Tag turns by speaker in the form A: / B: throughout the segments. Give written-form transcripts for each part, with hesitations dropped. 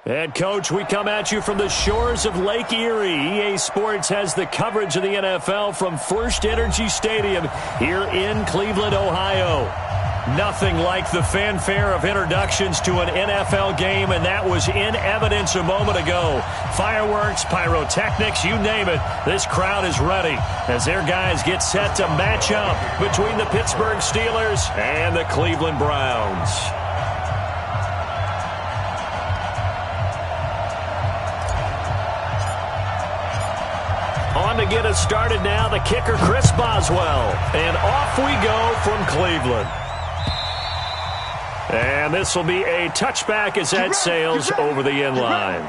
A: And, Coach, we come at you from the shores of Lake Erie. EA Sports has the coverage of the NFL from First Energy Stadium here in Cleveland, Ohio. Nothing like the fanfare of introductions to an NFL game, and that was in evidence a moment ago. Fireworks, pyrotechnics, you name it, this crowd is ready as their guys get set to match up between the Pittsburgh Steelers and the Cleveland Browns. On to get us started now, the kicker, Chris Boswell. And off we go from Cleveland. And this will be a touchback as that sails over the end line.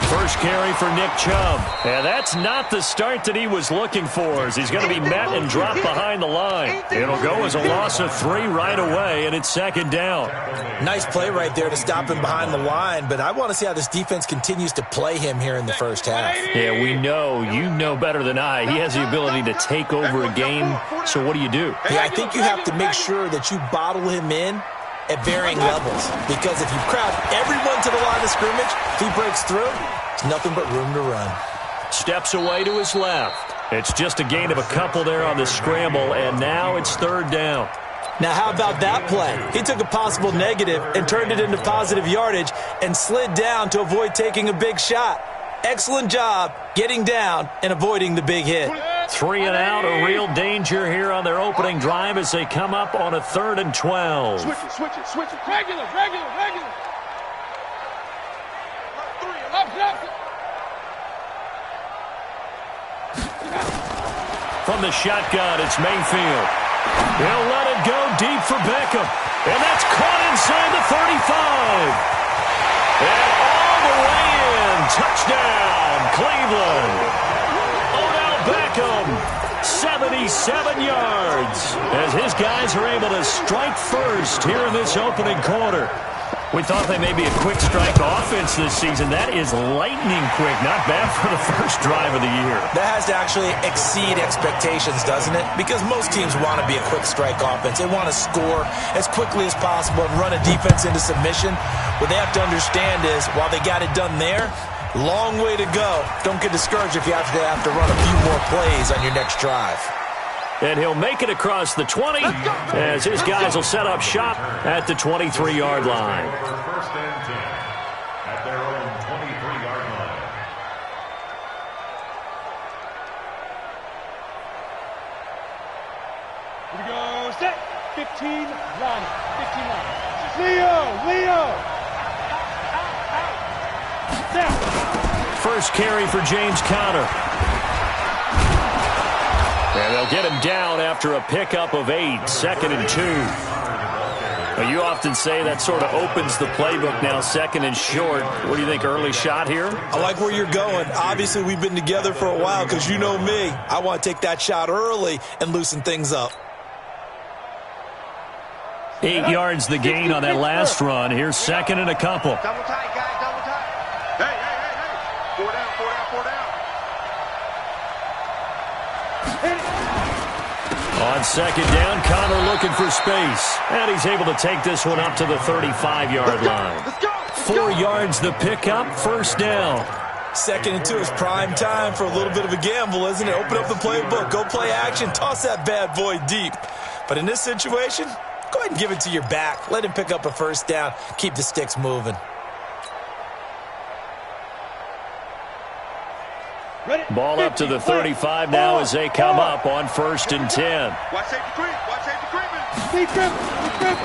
A: First carry for Nick Chubb. And that's not the start that he was looking for, as he's going to be met and dropped behind the line. It'll go as a loss of 3 right away, and it's second down.
B: Nice play right there to stop him behind the line, but I want to see how this defense continues to play him here in the first half.
A: Yeah, we know. You know better than I. He has the ability to take over a game, so what do you do?
B: Yeah, I think you have to make sure that you bottle him in at varying levels, because if you crowd everyone to the line of scrimmage, if he breaks through, it's nothing but room to run.
A: Steps away to his left. It's just a gain of a couple there on the scramble, and now it's third down.
B: Now, how about that play? He took a possible negative and turned it into positive yardage and slid down to avoid taking a big shot. Excellent job getting down and avoiding the big hit.
A: 3 and out, a real danger here on their opening drive as they come up on a 3rd and 12.
C: Switch it. Regular.
A: From the shotgun, it's Mayfield. He'll let it go deep for Beckham. And that's caught inside the 35. And all the way in. Touchdown, Cleveland. Odell Beckham, 77 yards. As his guys are able to strike first here in this opening quarter. We thought they may be a quick strike offense this season. That is lightning quick. Not bad for the first drive of the year.
B: That has to actually exceed expectations, doesn't it? Because most teams want to be a quick strike offense. They want to score as quickly as possible and run a defense into submission. What they have to understand is, while they got it done there, long way to go. Don't get discouraged if you have to run a few more plays on your next drive.
A: And he'll make it across the 20 as his guys will set up shop at the 23-yard line.
D: First and 10 at their own 23-yard line.
C: Here we go. Set. 15 line. Leo. Set.
A: First carry for James Conner. And they'll get him down after a pickup of 8, 2nd and 2. Well, you often say that sort of opens the playbook now, 2nd and short. What do you think, early shot here?
B: I like where you're going. Obviously, we've been together for a while because you know me. I want to take that shot early and loosen things up.
A: 8 yards the gain on that last run. Here's 2nd and a couple.
C: Double tight, guys. Double tight. Hey. 4 down.
A: On 2nd down, Conner looking for space. And he's able to take this one up to the 35-yard line. 4 yards the pickup, first down.
B: 2nd and 2 is prime time for a little bit of a gamble, isn't it? Open up the playbook, go play action, toss that bad boy deep. But in this situation, go ahead and give it to your back. Let him pick up a first down. Keep the sticks moving.
A: Ball up to the 35 now as they come up on 1st and 10.
C: Watch safety creep.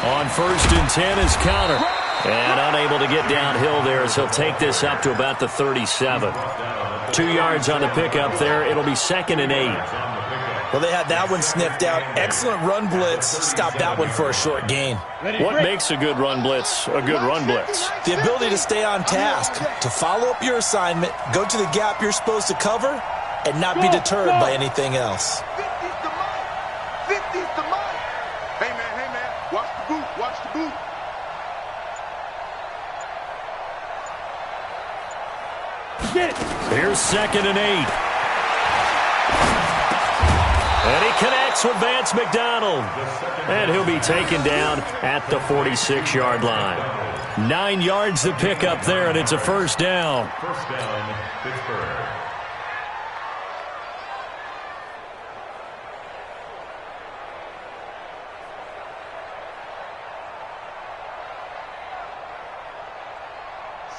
A: On 1st and 10 is Conner. And unable to get downhill there as he'll take this up to about the 37. 2 yards on the pickup there. It'll be 2nd and 8.
B: Well, they had that one sniffed out. Excellent run blitz. Stopped that one for a short gain.
A: What makes a good run blitz a good run blitz?
B: The ability to stay on task, to follow up your assignment, go to the gap you're supposed to cover, and not be deterred by anything else.
C: 50's the money. 50's the money. Hey, man. Watch the boot. Watch the boot.
A: Here's 2nd and 8. And he connects with Vance McDonald. And he'll be taken down at the 46-yard line. 9 yards to pick up there, and it's a first down.
D: First down, Pittsburgh.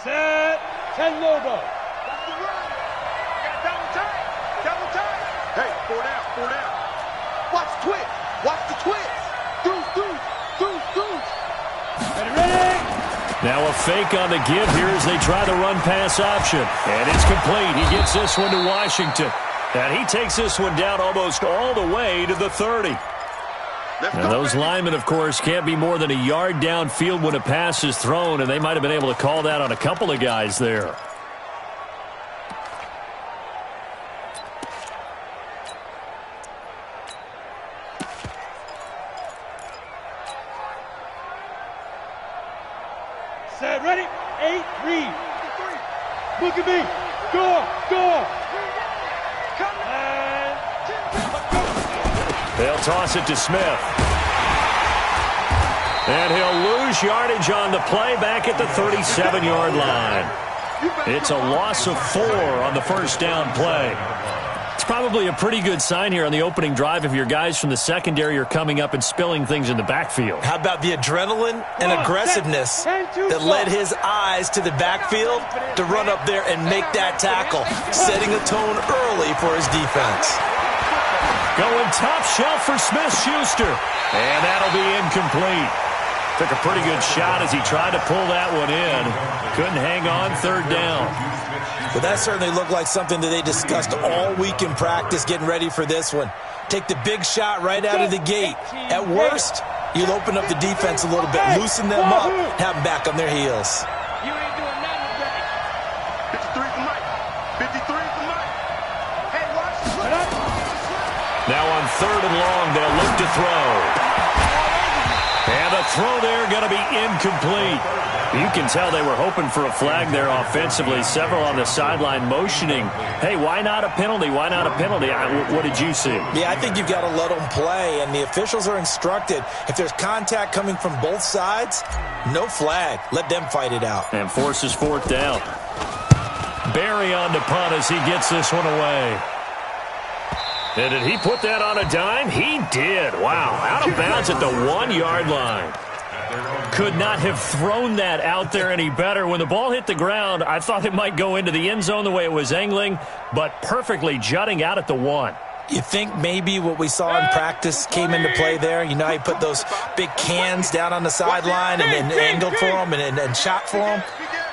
E: Set. 10 logo.
C: That's the run. Got double time. Double time. Hey, 4 down. Watch twist. Watch the twist. Deuce.
E: Ready.
A: Now a fake on the give here as they try the run-pass option. And it's complete. He gets this one to Washington. And he takes this one down almost all the way to the 30. And those linemen, of course, can't be more than a yard downfield when a pass is thrown, and they might have been able to call that on a couple of guys there.
E: Set. Ready. 8-3. Look at me. Go.
A: They'll toss it to Smith. And he'll lose yardage on the play back at the 37-yard line. It's a loss of 4 on the first down play. It's probably a pretty good sign here on the opening drive if your guys from the secondary are coming up and spilling things in the backfield.
B: How about the adrenaline and aggressiveness that led his eyes to the backfield to run up there and make that tackle, setting a tone early for his defense.
A: Going top shelf for Smith-Schuster. And that'll be incomplete. Took a pretty good shot as he tried to pull that one in. Couldn't hang on, third down.
B: But that certainly looked like something that they discussed all week in practice getting ready for this one. Take the big shot right out of the gate. At worst, you'll open up the defense a little bit, loosen them up, have them back on their heels.
C: You ain't doing nothing today. 53 for Mike. 53 for Mike. Hey, watch the slip.
A: Now on 3rd and long, they'll look to throw. And the throw there going to be incomplete. You can tell they were hoping for a flag there offensively. Several on the sideline motioning, hey, why not a penalty? Why not a penalty? What did you see?
B: Yeah, I think you've got to let them play, and the officials are instructed, if there's contact coming from both sides, no flag. Let them fight it out.
A: And forces 4th down. Barry on the punt as he gets this one away. And did he put that on a dime? He did. Wow, out of bounds at the 1-yard line. Could not have thrown that out there any better. When the ball hit the ground, I thought it might go into the end zone the way it was angling, but perfectly jutting out at the 1.
B: You think maybe what we saw in practice came into play there? You know how you put those big cans down on the sideline and angled for them and shot for them?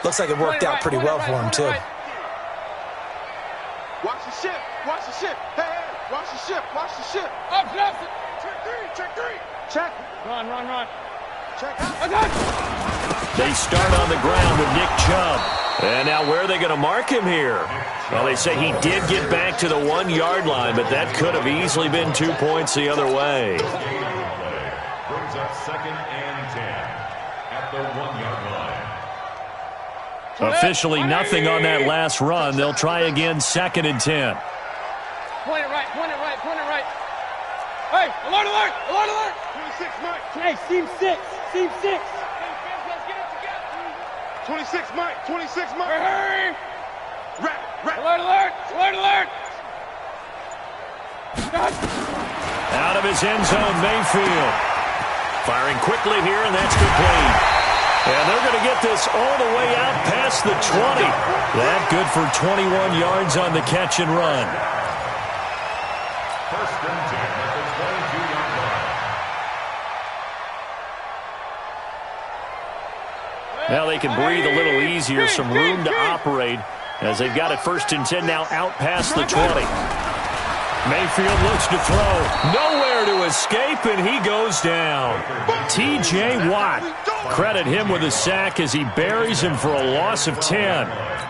B: Looks like it worked out pretty well for him, too.
C: Watch the ship. Watch the ship. Hey, watch the ship. Watch the ship.
E: Up, left.
C: Check 3. Check.
E: Run.
C: Check out.
A: They start on the ground with Nick Chubb. And now where are they going to mark him here? Well, they say he did get back to the 1-yard line, but that could have easily been 2 points the other way.
D: Brings up 2nd and 10 at the 1-yard line.
A: Officially nothing on that last run. They'll try again 2nd and 10.
E: Point it right. Hey, alert.
C: 26, Mike.
E: Hey, seam 6.
C: 26, Mike. 26, Mike.
E: Hurry.
C: Right.
E: Alert.
A: Out of his end zone, Mayfield. Firing quickly here, and that's complete. And they're going to get this all the way out past the 20. That good for 21 yards on the catch and run.
D: First and 10 at the 22-yard line.
A: Now they can breathe a little easier, some room to operate as they've got it 1st and 10 now out past the 20. Mayfield looks to throw. Nowhere to escape, and he goes down. T.J. Watt. Credit him with a sack as he buries him for a loss of 10.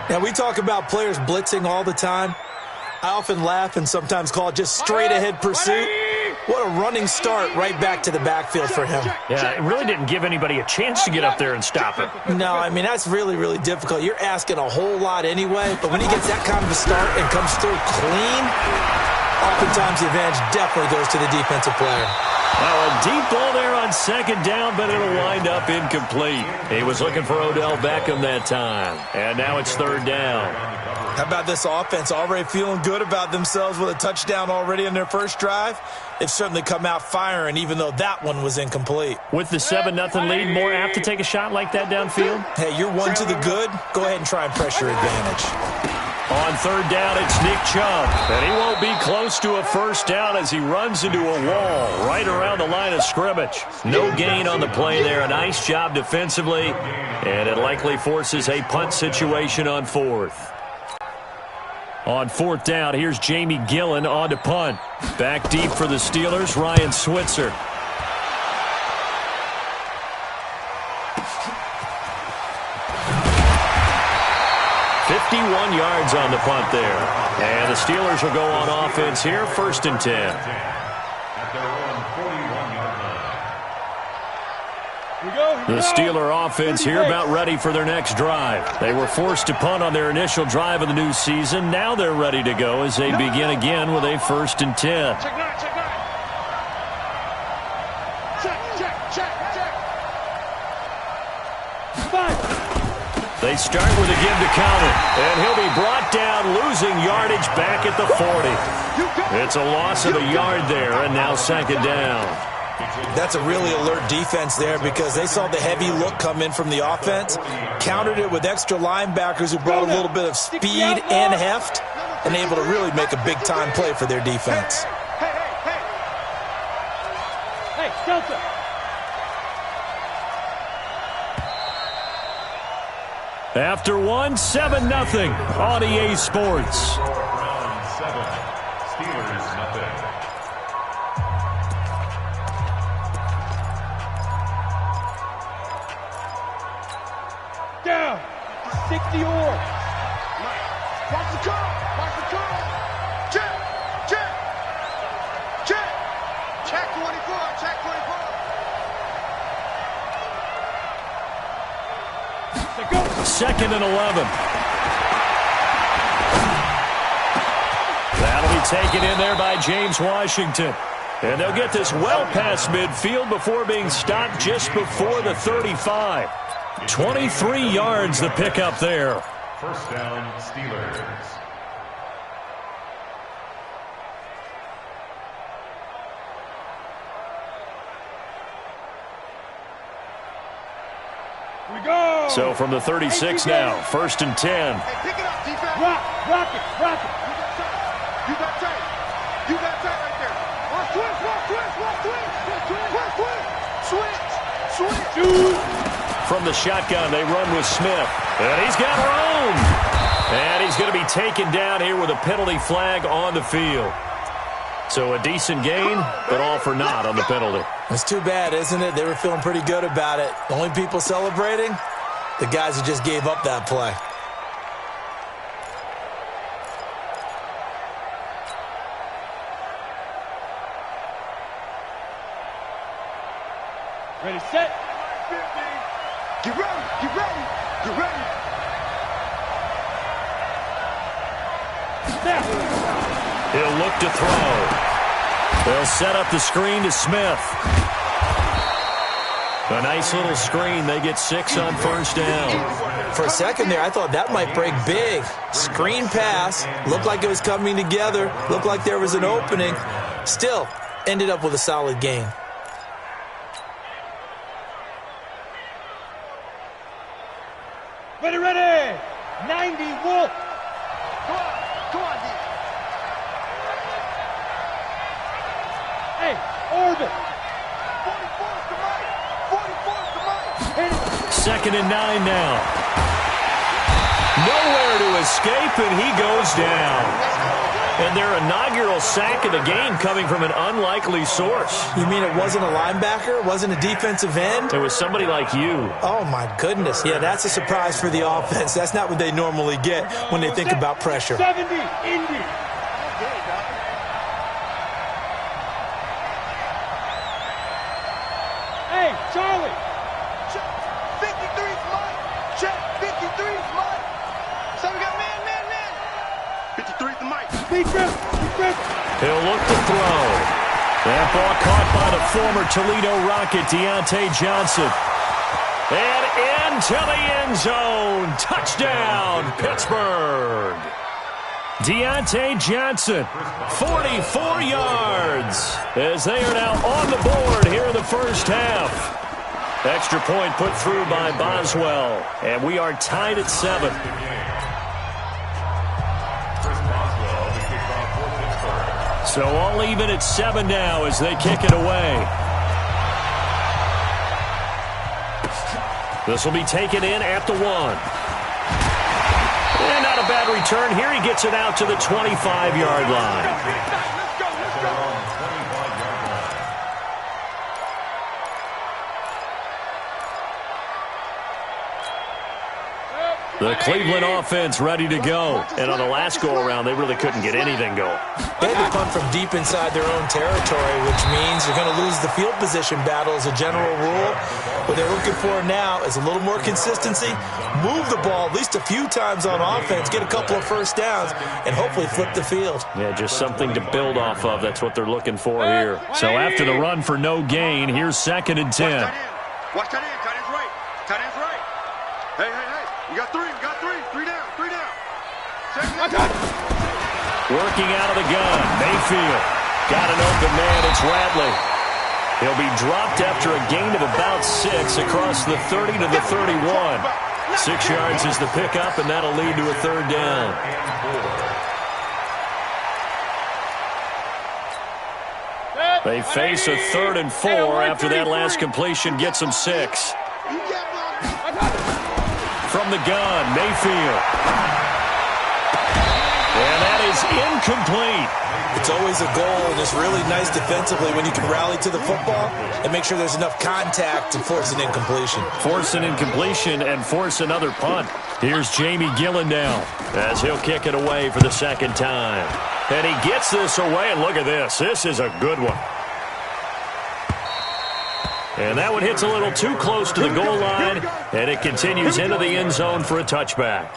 B: Now, we talk about players blitzing all the time. I often laugh and sometimes call it just straight-ahead pursuit. What a running start right back to the backfield for him.
A: Yeah, it really didn't give anybody a chance to get up there and stop him.
B: No, I mean, that's really, really difficult. You're asking a whole lot anyway, but when he gets that kind of a start and comes through clean, oftentimes the advantage definitely goes to the defensive player.
A: Now, a deep ball there on second down, but it'll wind up incomplete. He was looking for Odell Beckham that time, and now it's third down.
B: How about this offense already feeling good about themselves with a touchdown already in their first drive? They've certainly come out firing, even though that one was incomplete.
A: With the 7-0 lead, more apt to take a shot like that downfield?
B: Hey, you're one to the good. Go ahead and try and press your advantage.
A: On third down, it's Nick Chubb, and he won't be close to a first down as he runs into a wall right around the line of scrimmage. No gain on the play there. A nice job defensively, and it likely forces a punt situation on fourth. On fourth down, here's Jamie Gillen on to punt. Back deep for the Steelers, Ryan Switzer. .51 yards on the punt there. And the Steelers will go on offense here, 1st and 10.
D: At their own 41-yard line.
A: The Steeler offense here about ready for their next drive. They were forced to punt on their initial drive of the new season. Now they're ready to go as they begin again with a 1st and 10.
C: Check, check, check, check, check.
A: They start with a give to counter, and he'll be brought down, losing yardage back at the 40. It's a loss of a yard there, and now 2nd down.
B: That's a really alert defense there because they saw the heavy look come in from the offense, countered it with extra linebackers who brought a little bit of speed and heft, and able to really make a big-time play for their defense.
E: Hey, Delta.
A: After one, 7-0 on EA Sports.
D: Round 7. Steelers nothing.
E: Down. 60 or.
C: Watch the call. Watch the call. Check. Check. Check. Check 24. Check 24.
E: Let's go.
A: 2nd and 11. That'll be taken in there by James Washington. And they'll get this well past midfield before being stopped just before the 35. 23 yards the pickup there.
D: First down, Steelers.
E: We go.
A: So from the 36 now, 1st and 10.
C: Hey, pick it up, defense.
E: Rock it, rock it.
C: You got tape. You got tape right there. Watch twist, watch twist, watch twist. Watch twist. Switch. Switch.
A: From the shotgun, they run with Smith. And he's got room. And he's going to be taken down here with a penalty flag on the field. So a decent gain, but all for naught on the penalty.
B: It's too bad, isn't it? They were feeling pretty good about it. The only people celebrating, the guys who just gave up that play.
E: Ready, set.
C: Get ready. Get ready. Get ready.
E: Snap.
A: He'll look to throw. They'll set up the screen to Smith. A nice little screen. They get 6 on 1st down.
B: For a second there, I thought that might break big. Screen pass. Looked like it was coming together. Looked like there was an opening. Still, ended up with a solid gain.
E: Ready, ready. 90, Wolf.
C: Come on, D.
E: Hey, orbit.
C: 44's the right. 44's the right.
E: Hit it.
A: 2nd and 9 now. Nowhere to escape, and he goes down. And their inaugural sack of the game coming from an unlikely source.
B: You mean it wasn't a linebacker? It wasn't a defensive end?
A: It was somebody like you.
B: Oh, my goodness. Yeah, that's a surprise for the offense. That's not what they normally get when they think about pressure.
E: 70, Indy. Hey, Charlie.
C: 53's mine. Check. 53's mine. So we got man. 53's the mic.
E: Big rip.
A: He'll look to throw. That ball caught by the former Toledo Rocket, Deontay Johnson. And into the end zone. Touchdown, Pittsburgh. Deontay Johnson, 44 yards, as they are now on the board here in the first half. Extra point put through by Boswell, and we are tied at 7. So all even at 7 now as they kick it away. This will be taken in at the 1. And not a bad return. Here he gets it out to the 25-yard line. The Cleveland offense ready to go. And on the last go-around, they really couldn't get anything going.
B: They had to punt from deep inside their own territory, which means you're going to lose the field position battle as a general rule. What they're looking for now is a little more consistency, move the ball at least a few times on offense, get a couple of first downs, and hopefully flip the field.
A: Yeah, just something to build off of. That's what they're looking for here. So after the run for no gain, here's 2nd and 10.
C: Watch tight end. Tight end's right. Tight end's right. Hey. We got 3. 3 down.
A: Working out of the gun. Mayfield. Got an open man. It's Radley. He'll be dropped after a gain of about 6 across the 30 to the 31. 6 yards is the pickup, and that'll lead to a 3rd down. They face a 3rd and 4 after that last completion gets them 6. From the gun, Mayfield. And that is incomplete.
B: It's always a goal, and it's really nice defensively when you can rally to the football and make sure there's enough contact to force an incompletion.
A: Force an incompletion and force another punt. Here's Jamie Gillen now as he'll kick it away for the 2nd time. And he gets this away, and look at this. This is a good one. And that one hits a little too close to the goal line, and it continues into the end zone for a touchback.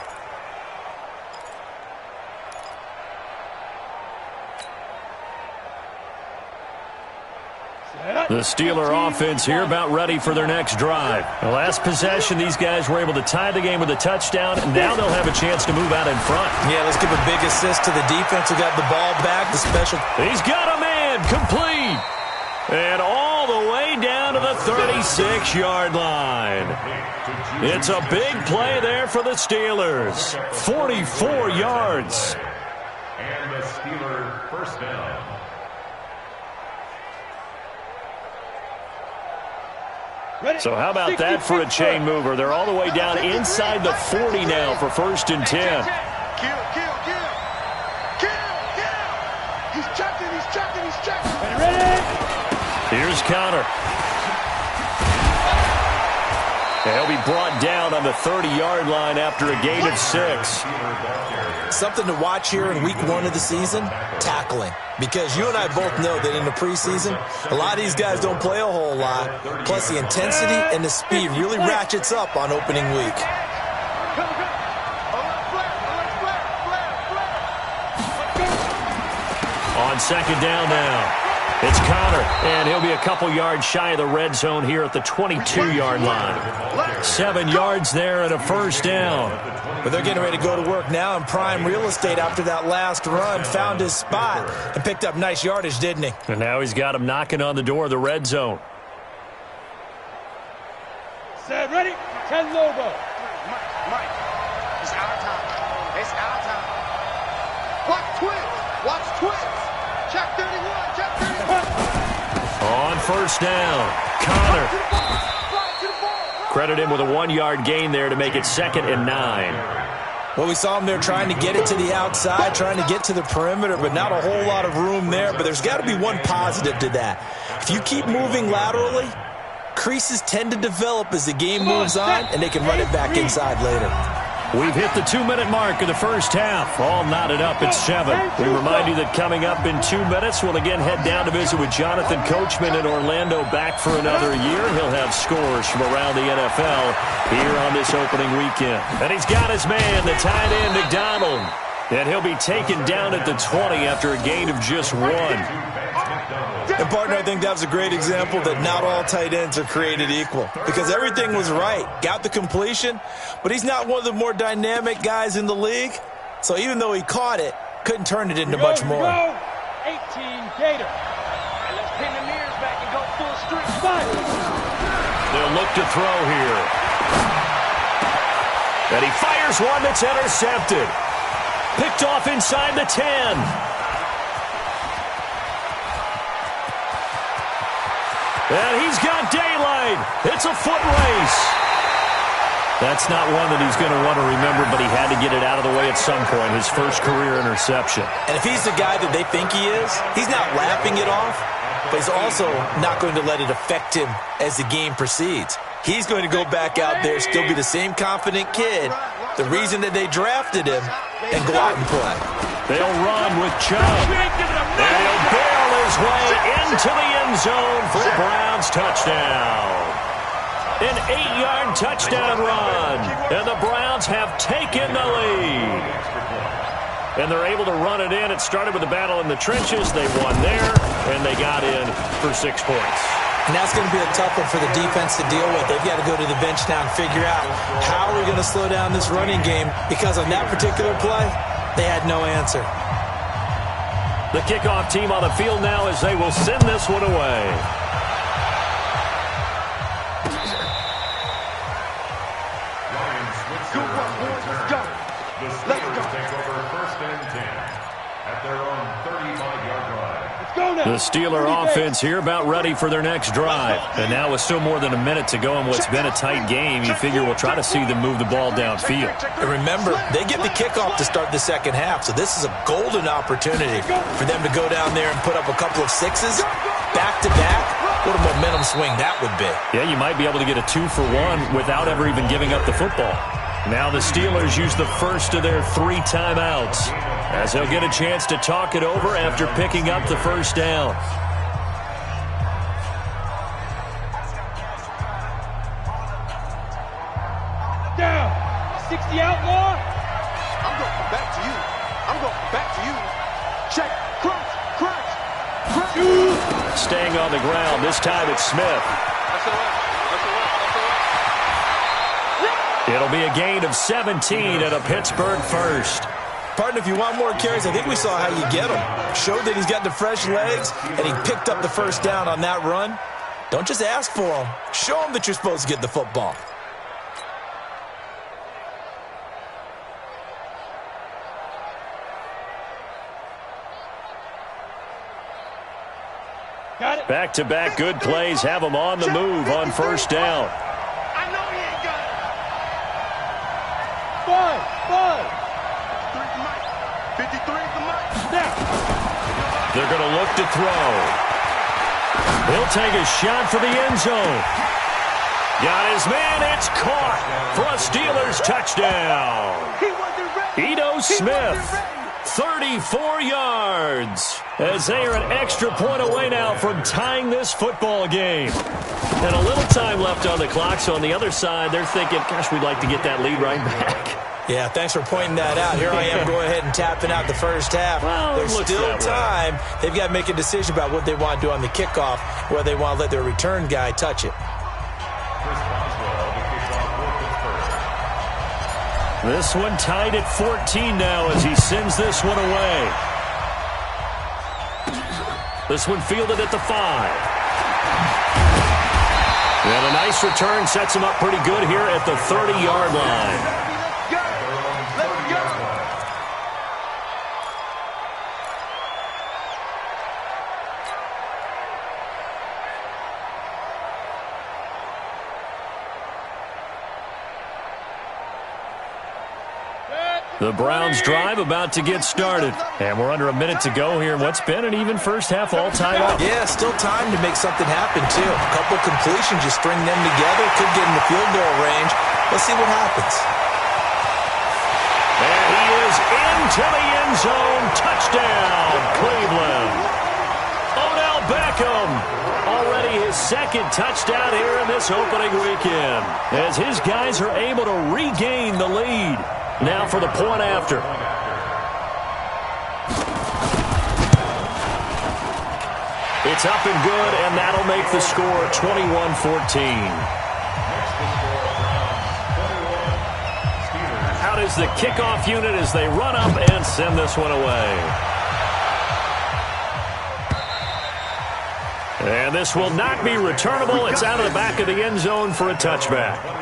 A: The Steeler offense here about ready for their next drive. The last possession, these guys were able to tie the game with a touchdown, and now they'll have a chance to move out in front.
B: Yeah, let's give a big assist to the defense who got the ball back. The special.
A: He's got a man complete. And all the way down to the 36-yard line. It's a big play there for the Steelers. 44 yards.
D: And the Steeler first down.
A: So how about that for a chain mover? They're all the way down inside the 40 now for 1st and 10.
C: Kill. He's checking.
E: Ready?
A: Here's counter. And he'll be brought down on the 30-yard line after a gain of 6.
B: Something to watch here in week 1 of the season, tackling. Because you and I both know that in the preseason, a lot of these guys don't play a whole lot. Plus, the intensity and the speed really ratchets up on opening week.
A: On 2nd down now. It's Connor, and he'll be a couple yards shy of the red zone here at the 22-yard line. 7 yards there and a 1st down.
B: But they're getting ready to go to work now in prime real estate after that last run. Found his spot and picked up nice yardage, didn't he?
A: And now he's got him knocking on the door of the red zone.
E: Set, ready? 10 logo.
C: Mike, it's our time. Watch twins. Check 31.
A: On 1st down, Connor. Credit him with a 1-yard gain there to make it 2nd and 9.
B: Well, we saw him there trying to get it to the outside, trying to get to the perimeter, but not a whole lot of room there. But there's got to be one positive to that. If you keep moving laterally, creases tend to develop as the game moves on, and they can run it back inside later.
A: We've hit the 2-minute mark of the first half. All knotted up at 7. We remind you that coming up in 2 minutes, we'll again head down to visit with Jonathan Coachman in Orlando, back for another year. He'll have scores from around the NFL here on this opening weekend. And he's got his man, the tight end, McDonald. And he'll be taken down at the 20 after a gain of just 1.
B: And, partner, I think that was a great example that not all tight ends are created equal, because everything was right. Got the completion, but he's not one of the more dynamic guys in the league. So even though he caught it, couldn't turn it into much more.
E: 18 Gator. And let's pin the mirrors back and go full streak.
A: They'll look to throw here. And he fires one that's intercepted. Picked off inside the 10. And he's got daylight. It's a foot race. That's not one that he's going to want to remember, but he had to get it out of the way at some point, his first career interception.
B: And if he's the guy that they think he is, he's not laughing it off, but he's also not going to let it affect him as the game proceeds. He's going to go back out there, still be the same confident kid, the reason that they drafted him, and go out and play.
A: They'll run with Chubb. And he'll barrel his way into the end zone for a Browns touchdown. An 8-yard touchdown run. And the Browns have taken the lead. And they're able to run it in. It started with a battle in the trenches. They won there, and they got in for 6 points.
B: And that's going to be a tough one for the defense to deal with. They've got to go to the bench now and figure out how are we going to slow down this running game, because on that particular play, they had no answer.
A: The kickoff team on the field now as they will send this one away.
C: Good work, boys. Let's go.
D: The Steelers take over 1st and 10 at their own 35-yard line.
E: Let's go now.
A: The Steeler offense here about ready for their next drive. And now with still more than a minute to go in what's been a tight game, you figure we'll try to see them move the ball downfield.
B: And remember, they get the kickoff to start the second half, so this is a golden opportunity for them to go down there and put up a couple of sixes back-to-back. What a momentum swing that would be.
A: Yeah, you might be able to get a 2-for-1 without ever even giving up the football. Now the Steelers use the first of their 3 timeouts as they'll get a chance to talk it over after picking up the first down.
E: Down. 60 outlaw.
C: I'm going back to you. I'm going back to you. Check. Crunch. Crunch. Crunch.
A: Staying on the ground. This time it's Smith.
C: That's all right. That's all right. That's all right.
A: It'll be a gain of 17 and a Pittsburgh first.
B: Partner, if you want more carries, I think we saw how you get him. Showed that he's got the fresh legs, and he picked up the first down on that run. Don't just ask for him. Show him that you're supposed to get the football.
E: Got it.
A: Back-to-back good plays have them on the move on first down.
C: I know he ain't got it.
E: 5.
C: 53 is the mic.
E: Now.
A: They're going to look to throw. He'll take a shot for the end zone. Got his man. It's caught for a Steelers touchdown.
C: He wasn't ready.
A: Edo
C: He
A: Smith,
C: wasn't ready.
A: 34 yards. As they are an extra point away now from tying this football game. And a little time left on the clock, so on the other side, they're thinking, gosh, we'd like to get that lead right back.
B: Yeah, thanks for pointing that out. Here I am going ahead and tapping out the first half.
A: Well,
B: There's still time. They've got to make a decision about what they want to do on the kickoff, whether they want to let their return guy touch it.
A: This one tied at 14 now as he sends this one away. This one fielded at the 5. And a nice return sets him up pretty good here at the 30-yard line. The Browns drive about to get started. And we're under a minute to go here in what's been an even first half all time up.
B: Yeah, still time to make something happen, too. A couple completions, you string them together, could get in the field goal range. Let's see what happens.
A: And he is into the end zone. Touchdown, Cleveland. Odell Beckham. Already his second touchdown here in this opening weekend, as his guys are able to regain the lead. Now for the point after. It's up and good, and that'll make the score 21-14. Out is the kickoff unit as they run up and send this one away. And this will not be returnable. It's out of the back of the end zone for a touchback.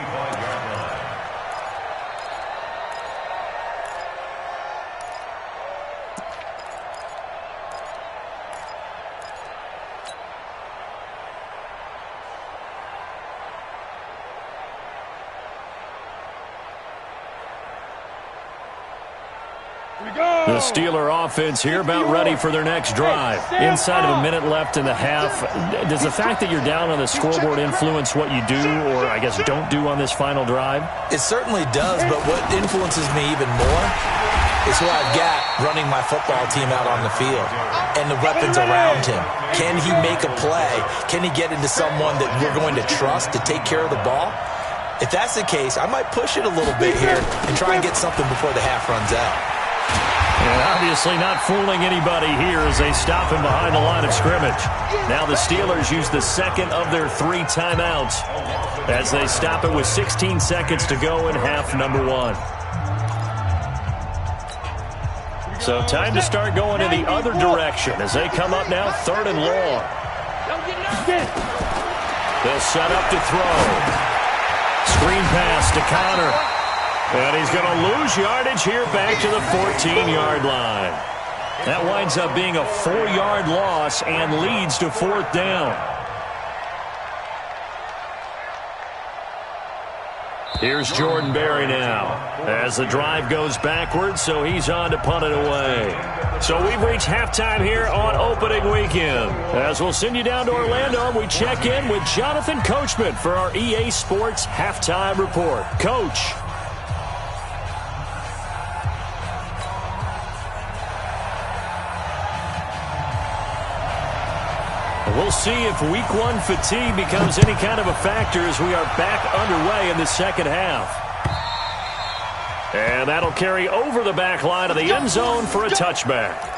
A: The Steeler offense here about ready for their next drive. Inside of a minute left in the half, does the fact that you're down on the scoreboard influence what you do, or I guess don't do on this final drive?
B: It certainly does, but what influences me even more is who I've got running my football team out on the field and the weapons around him. Can he make a play? Can he get into someone that we're going to trust to take care of the ball? If that's the case, I might push it a little bit here and try and get something before the half runs out.
A: And obviously not fooling anybody here as they stop him behind the line of scrimmage. Now the Steelers use the second of their 3 timeouts as they stop it with 16 seconds to go in half number 1. So time to start going in the other direction as they come up now 3rd and long. They'll set up to throw. Screen pass to Connor. And he's going to lose yardage here back to the 14-yard line. That winds up being a 4-yard loss and leads to 4th down. Here's Jordan Berry now as the drive goes backwards, so he's on to punt it away. So we've reached halftime here on opening weekend. As we'll send you down to Orlando, we check in with Jonathan Coachman for our EA Sports Halftime Report. Coach. We'll see if week 1 fatigue becomes any kind of a factor as we are back underway in the second half. And that'll carry over the back line of the end zone for a touchback.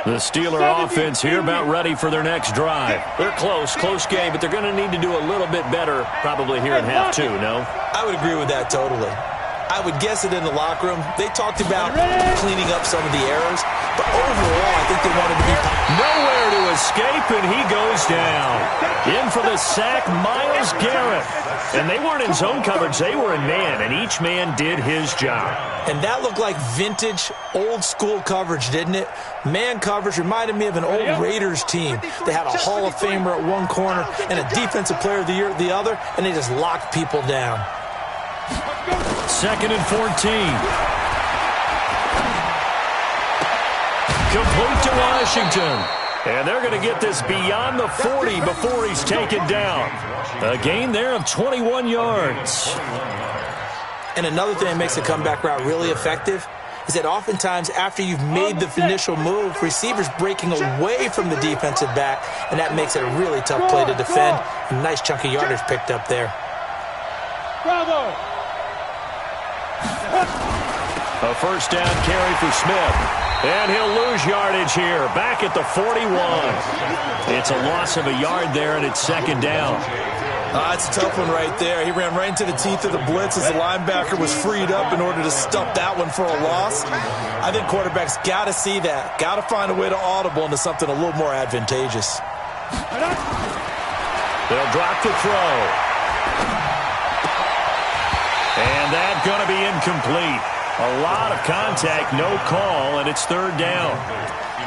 A: The Steeler offense here about ready for their next drive. They're close game, but they're going to need to do a little bit better probably here in half 2, no?
B: I would agree with that totally. I would guess it in the locker room. They talked about cleaning up some of the errors, but overall, I think they wanted to be...
A: Nowhere to escape, and he goes down. In for the sack, Myles Garrett. And they weren't in zone coverage. They were in man, and each man did his job.
B: And that looked like vintage, old-school coverage, didn't it? Man coverage reminded me of an old Raiders team. They had a Hall of Famer at one corner and a Defensive Player of the Year at the other, and they just locked people down.
A: 2nd and 14. Complete to Washington. And they're going to get this beyond the 40 before he's taken down. A gain there of 21 yards.
B: And another thing that makes the comeback route really effective is that oftentimes after you've made the initial move, receivers breaking away from the defensive back, and that makes it a really tough play to defend. A nice chunk of yardage picked up there.
E: Bravo!
A: A 1st down carry for Smith. And he'll lose yardage here, back at the 41. It's a loss of a yard there, and it's 2nd down.
B: It's a tough one right there. He ran right into the teeth of the blitz as the linebacker was freed up in order to stuff that one for a loss. I think quarterbacks got to see that. Got to find a way to audible into something a little more advantageous.
A: They'll drop the throw. And And that's going to be incomplete. A lot of contact, no call, and it's third down.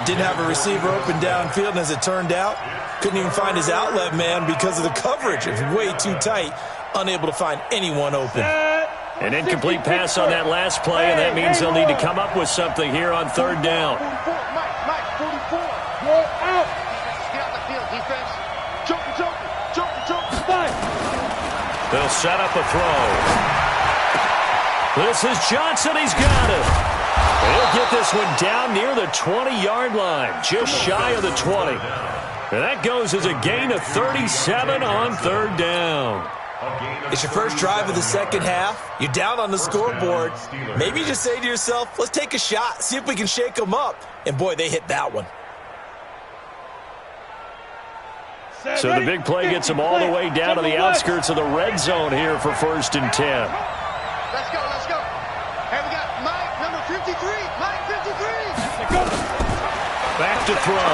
B: Didn't have a receiver open downfield, and as it turned out, couldn't even find his outlet man because of the coverage. It was way too tight, unable to find anyone open.
A: An incomplete pass on that last play, and that means they'll need to come up with something here on third down.
C: 44, Mike, 44. Roll out. Get out the field, defense. Joker.
A: They'll set up a throw. This is Johnson. He's got it. He'll get this one down near the 20-yard line, just shy of the 20. And that goes as a gain of 37 on third down.
B: It's your first drive of the second half. You're down on the scoreboard. Maybe you just say to yourself, let's take a shot, see if we can shake them up. And, boy, they hit that one.
A: So the big play gets them all the way down to the outskirts of the red zone here for 1st and 10.
C: Let's go. Hey, we got Mike, number 53. Mike, 53.
A: Back to throw.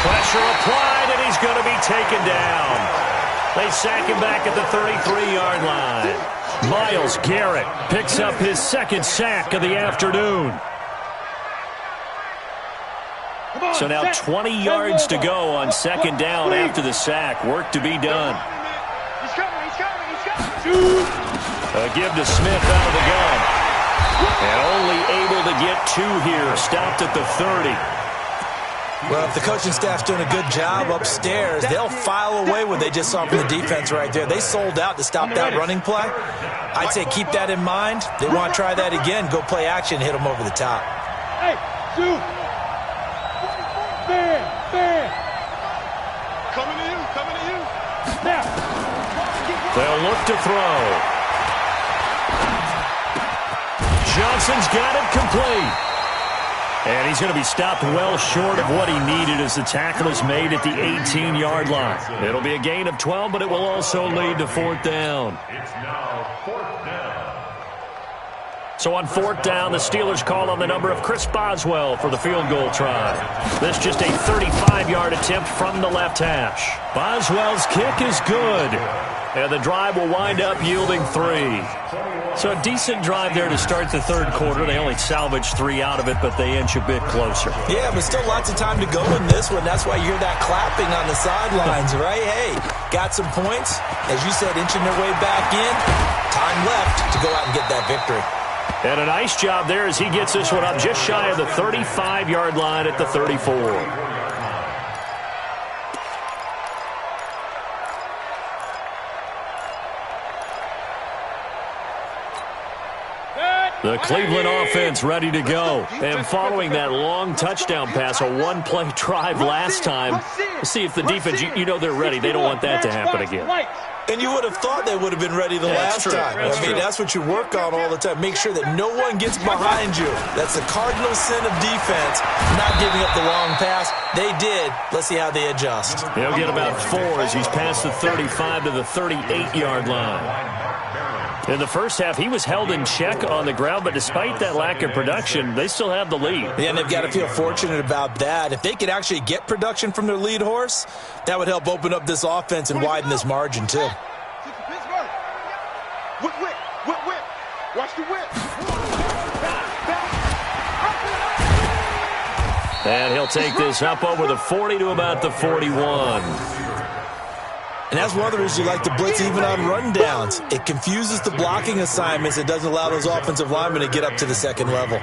A: Pressure applied, and he's going to be taken down. They sack him back at the 33-yard line. Myles Garrett picks up his second sack of the afternoon. So now 20 yards to go on second down after the sack. Work to be done.
C: He's coming.
A: A give to Smith out of the gun. And only able to get 2 here. Stopped at the 30.
B: Well, if the coaching staff's doing a good job upstairs, they'll file away what they just saw from the defense right there. They sold out to stop that running play. I'd say keep that in mind. They want to try that again. Go play action, hit them over the top.
E: Hey, Sue. Bam.
C: Coming to you.
E: Now.
A: They'll look to throw. Johnson's got it complete. And he's going to be stopped well short of what he needed as the tackle is made at the 18-yard line. It'll be a gain of 12, but it will also lead to 4th down.
D: It's now 4th down.
A: So on 4th down, the Steelers call on the number of Chris Boswell for the field goal try. This just a 35-yard attempt from the left hash. Boswell's kick is good. And the drive will wind up yielding 3. So a decent drive there to start the third quarter. They only salvaged 3 out of it, but they inch a bit closer.
B: Yeah, but still lots of time to go in this one. That's why you hear that clapping on the sidelines, right? Hey, got some points. As you said, inching their way back in. Time left to go out and get that victory.
A: And a nice job there as he gets this one up just shy of the 35-yard line at the 34. The Cleveland offense ready to go. And following that long touchdown pass, a one-play drive last time, see if the defense, you know they're ready. They don't want that to happen again.
B: And you would have thought they would have been ready the last time. That's what you work on all the time. Make sure that no one gets behind you. That's the cardinal sin of defense, not giving up the long pass. They did. Let's see how they adjust.
A: He'll get about 4 as he's past the 35 to the 38-yard line. In the first half, he was held in check on the ground, but despite that lack of production, they still have the lead.
B: Yeah, and they've got to feel fortunate about that. If they could actually get production from their lead horse, that would help open up this offense and widen this margin, too.
C: Whip. Watch the whip.
A: And he'll take this up over the 40 to about the 41.
B: And that's one of the reasons you like to blitz even on rundowns. It confuses the blocking assignments. It doesn't allow those offensive linemen to get up to the second level.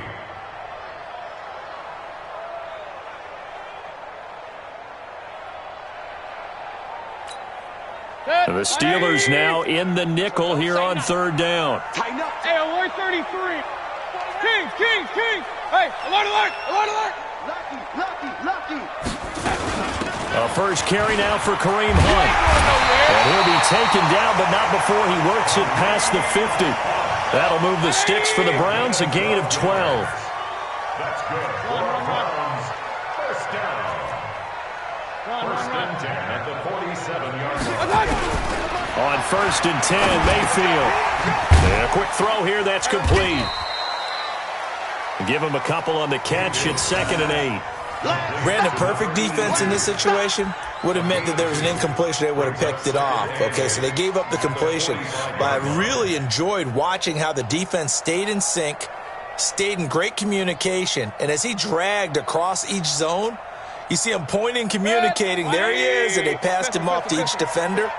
A: And the Steelers now in the nickel here on third down.
C: Tighten up.
E: Hey, alert 33. Kings. Hey, alert. Lucky.
A: A first carry now for Kareem Hunt. And he'll be taken down, but not before he works it past the 50. That'll move the sticks for the Browns, a gain of 12.
D: That's good. Browns, first down. First and 10 at the 47-yard line.
A: On 1st and 10, Mayfield. And a quick throw here, that's complete. Give him a couple on the catch. It's 2nd and 8.
B: Brandon, perfect defense in this situation would have meant that there was an incompletion. They would have picked it off. Okay, so they gave up the completion. But I really enjoyed watching how the defense stayed in sync, stayed in great communication, and as he dragged across each zone, you see him pointing, communicating. There he is, and they passed him off to each defender.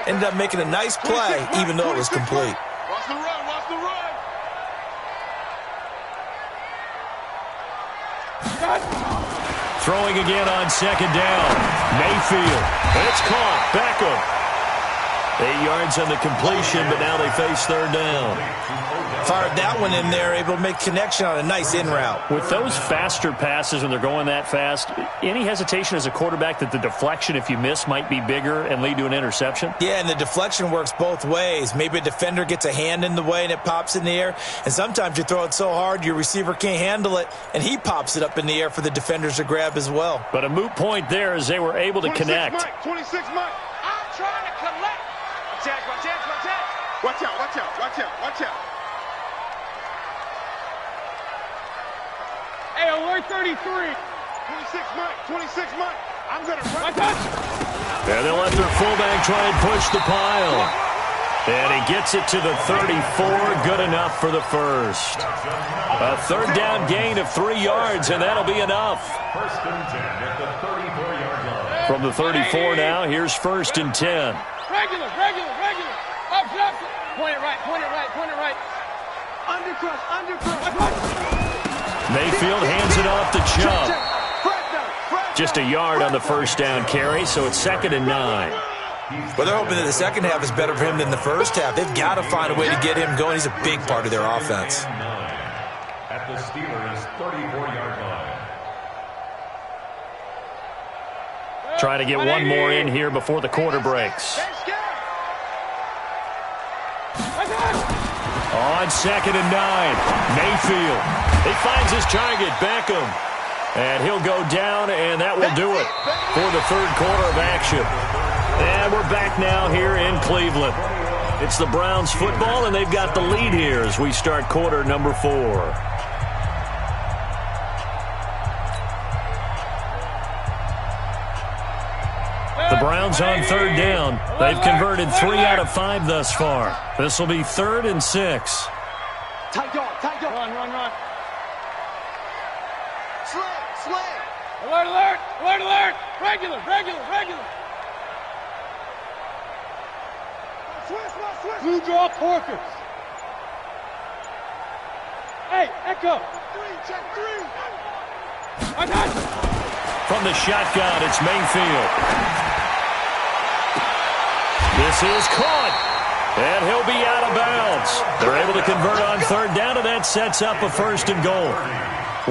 B: Ended up making a nice play, even though it was complete.
C: Watch the run, watch the run.
A: Throwing again on second down. Mayfield. It's caught. Beckham. 8 yards on the completion, but now they face third down.
B: Fired that one in there, able to make connection on a nice in route.
A: With those faster passes when they're going that fast, any hesitation as a quarterback that the deflection, if you miss, might be bigger and lead to an interception?
B: Yeah, and the deflection works both ways. Maybe a defender gets a hand in the way and it pops in the air, and sometimes you throw it so hard your receiver can't handle it, and he pops it up in the air for the defenders to grab as well.
A: But a moot point there as they were able to connect.
C: Mike, 26 Mike.
E: I'm trying to collect. Attack, attack, attack.
C: Watch out, watch out, watch out, watch out.
E: Hey, alert 33.
C: 26 Mike, 26 Mike. I'm going to run.
E: My touch.
A: And they'll let their fullback try and push the pile. And he gets it to the 34, good enough for the first. A third down gain of 3 yards, and that'll be enough.
D: First and 10 at the 34-yard line.
A: From the 34 now, here's first and 10.
E: Regular. Up. Point it right. Undercross.
A: Mayfield hands it off to Chubb. Just a yard on the first down carry, so it's 2nd and 9.
B: Well, they're hoping that the second half is better for him than the first half. They've got to find a way to get him going. He's a big part of their offense.
D: At the Steelers' 34-yard line.
A: Trying to get one more in here before the quarter breaks. On 2nd and 9, Mayfield. He finds his target, Beckham. And he'll go down, and that will do it for the third quarter of action. And we're back now here in Cleveland. It's the Browns football, and they've got the lead here as we start quarter number 4. The Browns on third down. They've converted 3 out of 5 thus far. This will be 3rd and 6.
E: Tight dog. Run. Sling. Alert. Regular.
C: Switch.
E: Blue draw Porkers. Hey, Echo.
C: Check 3.
E: My touch.
A: From the shotgun, it's Mayfield. This is caught. And he'll be out of bounds. They're able to convert on third down, and that sets up a 1st and goal.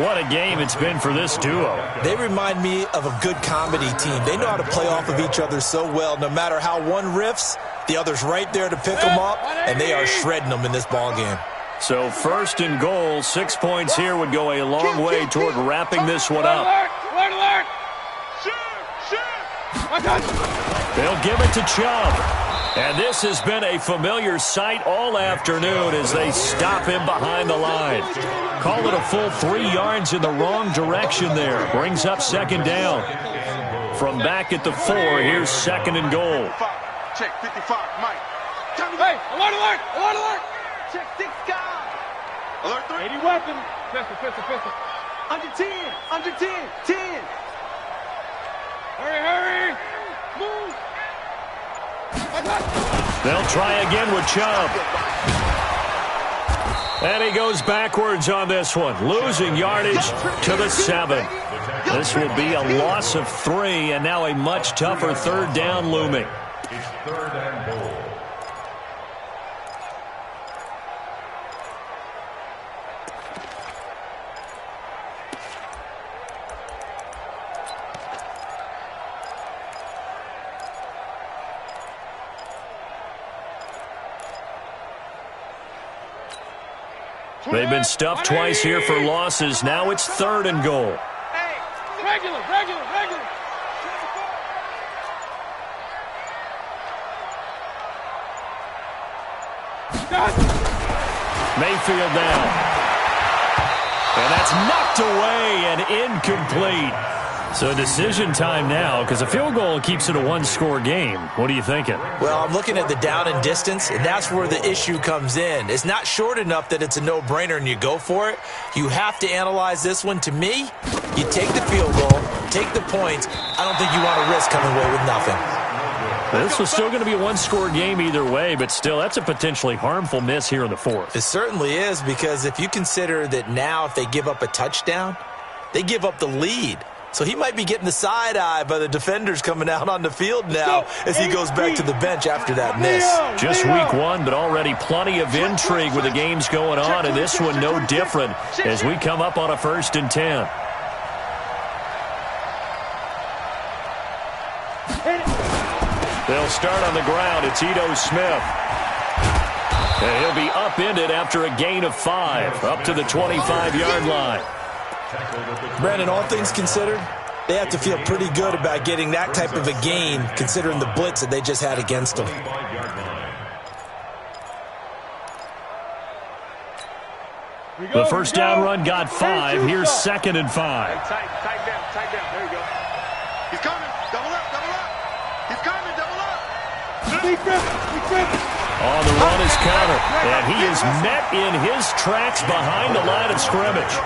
A: What a game it's been for this duo.
B: They remind me of a good comedy team. They know how to play off of each other so well. No matter how one riffs, the other's right there to pick them up, and they are shredding them in this ball game.
A: So 1st and goal, 6 points here would go a long way toward wrapping this one up.
E: Alert.
C: Shoot.
A: They'll give it to Chubb. And this has been a familiar sight all afternoon as they stop him behind the line. Call it a full 3 yards in the wrong direction there. Brings up 2nd down. From back at the 4, here's 2nd and goal.
C: Check 55, Mike.
E: Hey, alert. Check 6 guys.
C: Alert 3.
E: 80 weapon. Pistol. Under 10. Hurry. Move.
A: They'll try again with Chubb. And he goes backwards on this one, losing yardage to the 7. This will be a loss of 3, and now a much tougher third down looming.
D: It's 3rd and goal.
A: They've been stuffed twice here for losses. Now it's 3rd and goal.
E: Hey, regular.
A: Mayfield now. And that's knocked away and incomplete. So decision time now, because a field goal keeps it a one-score game. What are you thinking?
B: Well, I'm looking at the down and distance, and that's where the issue comes in. It's not short enough that it's a no-brainer and you go for it. You have to analyze this one. To me, you take the field goal, take the points. I don't think you want to risk coming away with nothing.
A: This was still going to be a one-score game either way, but still, that's a potentially harmful miss here in the fourth.
B: It certainly is, because if you consider that now if they give up a touchdown, they give up the lead. So he might be getting the side eye by the defenders coming out on the field now as he goes back to the bench after that miss.
A: Just week one, but already plenty of intrigue with the games going on, and this one no different as we come up on a 1st and 10. They'll start on the ground. It's Ito Smith. And he'll be upended after a gain of 5, up to the 25-yard line.
B: Brandon, all things considered, they have to feel pretty good about getting that type of a gain considering the blitz that they just had against them.
A: The first down run got 5. Here's 2nd and 5.
C: Tight down. There you go. He's coming. Double up. He's coming. Double up.
A: On the run is Counter, and he is met in his tracks behind the line of scrimmage.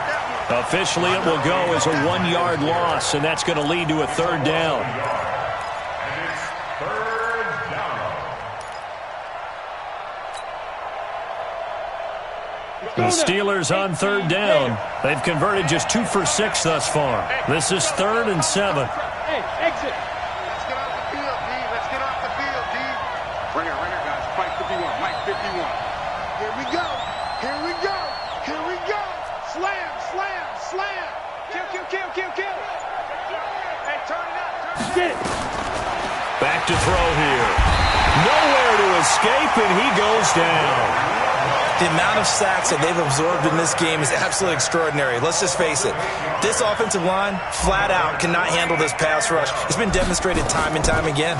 A: Officially, it will go as a 1-yard loss, and that's going to lead to a 3rd down.
D: And it's 3rd down.
A: The Steelers on 3rd down. They've converted just 2 for 6 thus far. This is 3rd and 7.
E: Hey, exit.
C: Let's get off the field, D. Let's get off the field, D. Right here, guys. Mike 51. Here we go. Slam. Kill. Hey, turn it up.
E: Get it.
A: Back to throw here. Nowhere to escape, and he goes down.
B: The amount of sacks that they've absorbed in this game is absolutely extraordinary. Let's just face it. This offensive line, flat out, cannot handle this pass rush. It's been demonstrated time and time again.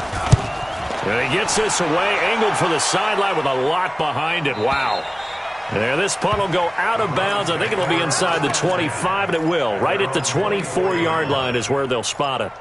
A: And he gets this away, angled for the sideline with a lot behind it. Wow. There, this punt will go out of bounds. I think it'll be inside the 25, and it will. Right at the 24-yard line is where they'll spot it.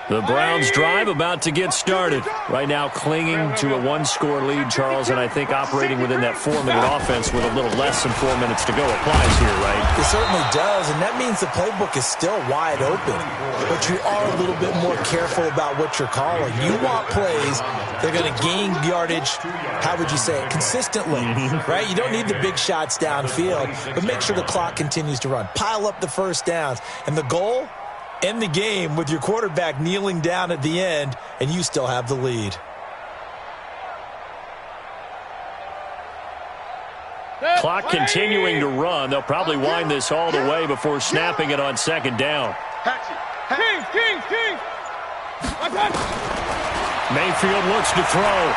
A: The Browns drive about to get started. Right now clinging to a 1-score lead, Charles, and I think operating within that 4-minute offense with a little less than 4 minutes to go applies here, right?
B: It certainly does, and that means the playbook is still wide open. But you are a little bit more careful about what you're calling. You want plays that are going to gain yardage, how would you say it, consistently, right? You don't need the big shots downfield, but make sure the clock continues to run. Pile up the first downs. And the goal? End the game with your quarterback kneeling down at the end, and you still have the lead.
A: Clock continuing to run. They'll probably wind this all the way before snapping it on 2nd down.
E: King.
A: Mayfield looks to throw.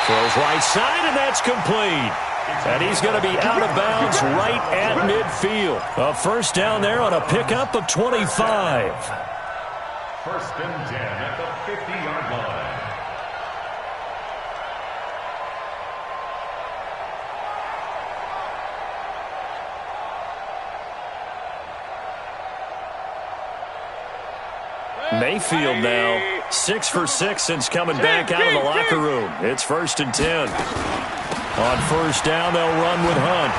A: Throws right side, and that's complete. And he's going to be out of bounds right at midfield. A 1st down there on a pickup of 25.
D: 1st and 10 at the 50-yard line.
A: Mayfield now 6 for 6 since coming back out of the locker room. It's 1st and 10. On 1st down, they'll run with Hunt.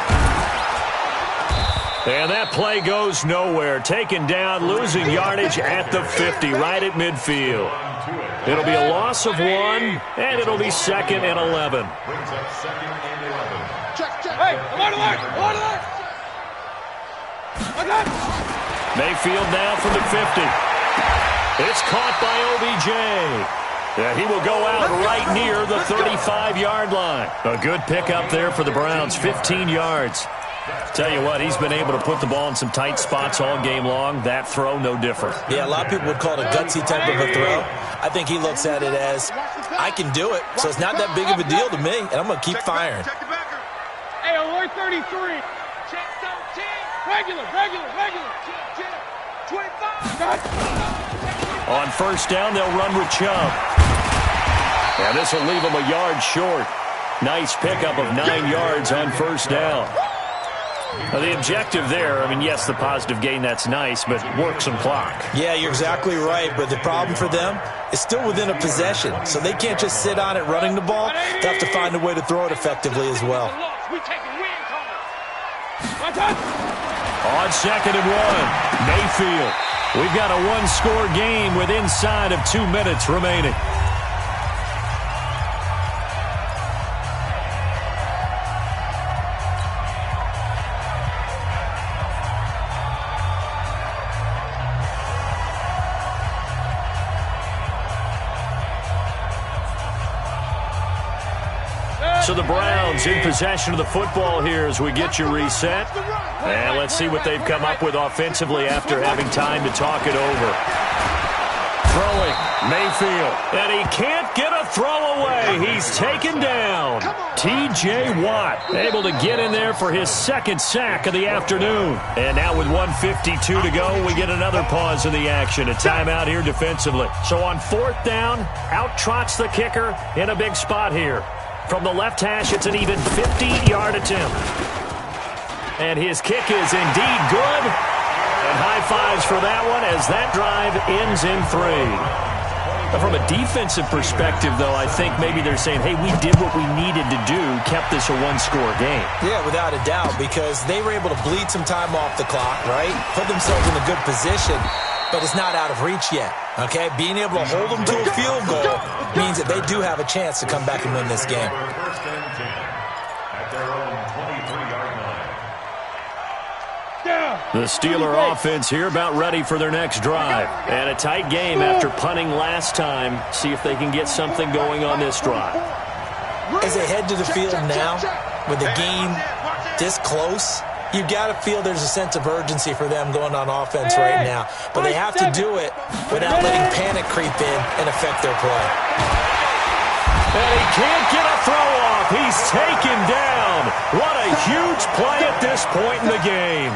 A: And that play goes nowhere. Taken down, losing yardage at the 50, right at midfield. It'll be a loss of 1, and it'll be 2nd and 11.
D: Brings up 2nd and 11.
C: Check.
E: Hey, alert.
A: Mayfield now from the 50. It's caught by OBJ. Yeah, he will go out right near the 35-yard line. A good pickup there for the Browns, 15 yards. Tell you what, he's been able to put the ball in some tight spots all game long. That throw, no different.
B: Yeah, a lot of people would call it a gutsy type of a throw. I think he looks at it as, I can do it, so it's not that big of a deal to me, and I'm going to keep firing.
C: Check the backer.
E: Hey, alert 33.
C: Check 13.
E: Regular.
C: Check. 25.
A: On first down, they'll run with Chubb. And this will leave them a yard short. Nice pickup of 9 yards on first down. The objective there, I mean, yes, the positive gain, that's nice, but work some clock.
B: Yeah, you're exactly right, but the problem for them is still within a possession, so they can't just sit on it running the ball. They have to find a way to throw it effectively as well.
A: On second and 1, Mayfield. We've got a one-score game with inside of 2 minutes remaining. So the Browns in possession of the football here as we get you reset. And let's see what they've come up with offensively after having time to talk it over. Throwing, Mayfield. And he can't get a throw away. He's taken down. T.J. Watt able to get in there for his second sack of the afternoon. And now with 1:52 to go, we get another pause in the action. A timeout here defensively. So on fourth down, out trots the kicker in a big spot here. From the left hash, it's an even 50-yard attempt. And his kick is indeed good. And high fives for that one as that drive ends in 3. Now, from a defensive perspective, though, I think maybe they're saying, hey, we did what we needed to do, kept this a one-score game.
B: Yeah, without a doubt, because they were able to bleed some time off the clock, right? Put themselves in a good position, but it's not out of reach yet, okay? Being able to hold them to a field goal means that they do have a chance to come back and win this game.
D: First and 10 at their own 23-yard line.
A: The Steeler offense here about ready for their next drive. And a tight game after punting last time. See if they can get something going on this drive.
B: As they head to the field now, with the game this close, you've got to feel there's a sense of urgency for them going on offense right now. But they have to do it without letting panic creep in and affect their play.
A: And he can't get a throw off. He's taken down. What a huge play at this point in the game.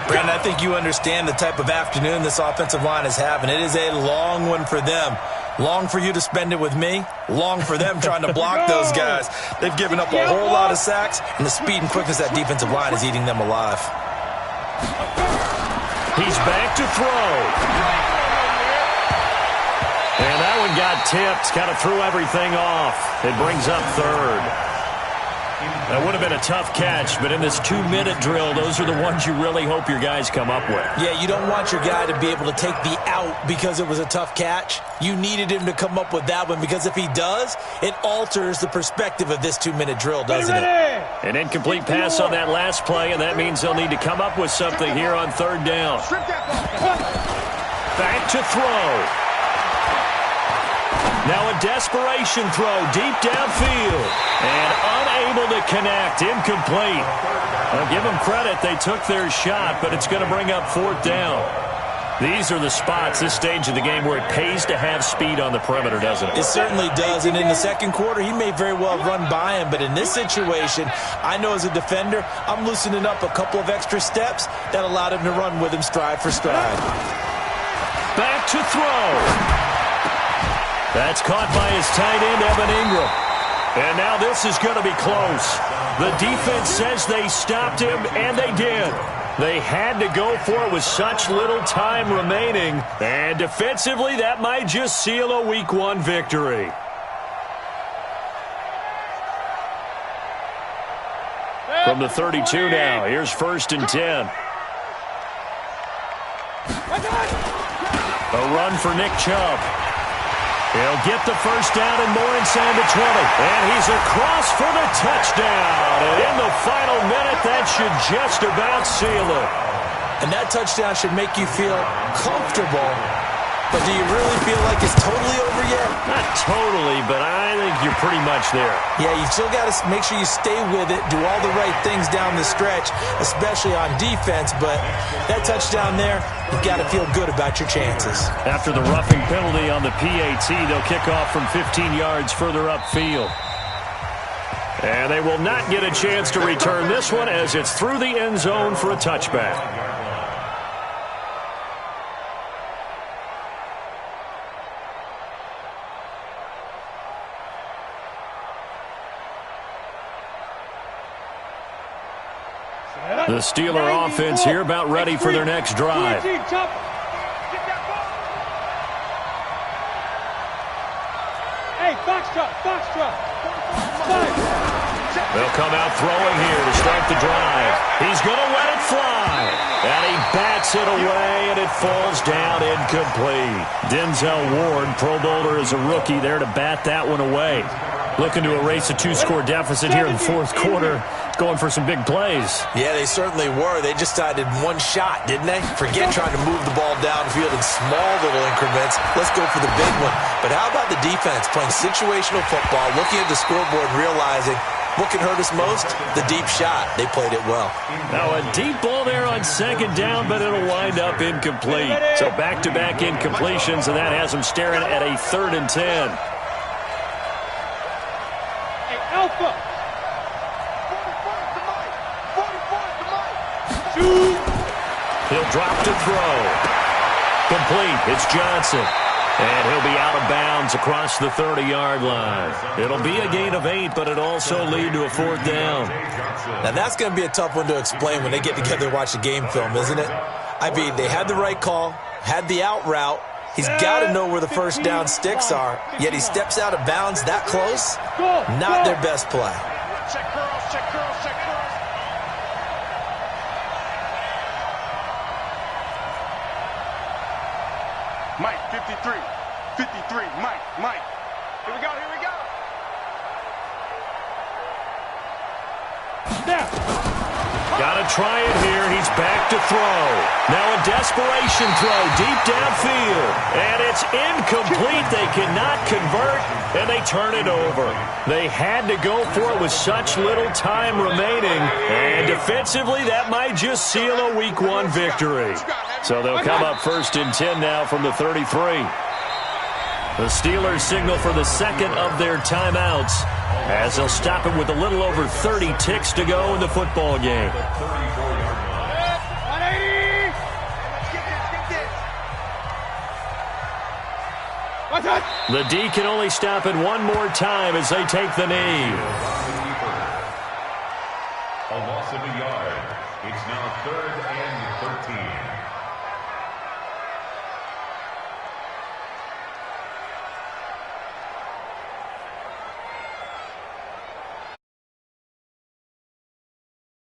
B: Brandon, I think you understand the type of afternoon this offensive line is having. It is a long one for them. Long for you to spend it with me. Long for them trying to block those guys. They've given up a whole lot of sacks, and the speed and quickness of that defensive line is eating them alive.
A: He's back to throw. And that one got tipped. Kind of threw everything off. It brings up third. That would have been a tough catch, but in this 2-minute drill, those are the ones you really hope your guys come up with.
B: Yeah, you don't want your guy to be able to take the out because it was a tough catch. You needed him to come up with that one because if he does, it alters the perspective of this 2-minute drill, doesn't it?
A: An incomplete pass on that last play, and that means they'll need to come up with something here on third down. Back to throw. Now a desperation throw deep downfield. And unable to connect. Incomplete. I'll give them credit. They took their shot, but it's going to bring up fourth down. These are the spots, this stage of the game, where it pays to have speed on the perimeter, doesn't it?
B: It certainly does. And in the second quarter, he may very well run by him. But in this situation, I know as a defender, I'm loosening up a couple of extra steps that allowed him to run with him stride for stride.
A: Back to throw. That's caught by his tight end, Evan Ingram. And now this is going to be close. The defense says they stopped him, and they did. They had to go for it with such little time remaining. And defensively, that might just seal a Week 1 victory. From the 32 now, here's first and 10. A run for Nick Chubb. He'll get the first down and more inside the 20. And he's across for the touchdown. And in the final minute, that should just about seal it.
B: And that touchdown should make you feel comfortable. But do you really feel like it's totally over yet?
A: Not totally, but I think you're pretty much there.
B: Yeah, you still got to make sure you stay with it, do all the right things down the stretch, especially on defense. But that touchdown there, you've got to feel good about your chances.
A: After the roughing penalty on the PAT, they'll kick off from 15 yards further upfield. And they will not get a chance to return this one as it's through the end zone for a touchback. The Steeler offense here about ready for their next drive.
E: Hey, box truck.
A: They'll come out throwing here to start the drive. He's going to let it fly. And he bats it away, and it falls down incomplete. Denzel Ward, Pro Bowler as a rookie, there to bat that one away. Looking to erase a 2-score deficit here in the fourth quarter. Going for some big plays.
B: Yeah, they certainly were. They just decided one shot, didn't they? Forget trying to move the ball downfield in small little increments. Let's go for the big one. But how about the defense playing situational football, looking at the scoreboard and realizing what can hurt us most? The deep shot. They played it well.
A: Now a deep ball there on second down, but it'll wind up incomplete. So back-to-back incompletions, and that has them staring at a 3rd and 10.
E: Hey, Alpha.
A: He'll drop to throw. Complete. It's Johnson. And he'll be out of bounds across the 30-yard line. It'll be a gain of 8, but it also lead to a 4th down.
B: Now that's going to be a tough one to explain when they get together and watch the game film, isn't it? I mean, they had the right call, had the out route. He's got to know where the first down sticks are, yet he steps out of bounds that close. Not their best play.
C: Check curls, check curls, check curls. Mike, 53. 53, Mike. Here we go.
E: Snap.
A: Got to try it here. He's back to throw. Now a desperation throw deep downfield. And it's incomplete. They cannot convert, and they turn it over. They had to go for it with such little time remaining. And defensively, that might just seal a Week 1 victory. So they'll come up 1st and 10 now from the 33. The Steelers signal for the second of their timeouts as they'll stop it with a little over 30 ticks to go in the football game.
E: 180.
A: The D can only stop it one more time as they take the knee.
D: A loss of a yard. It's now 3rd and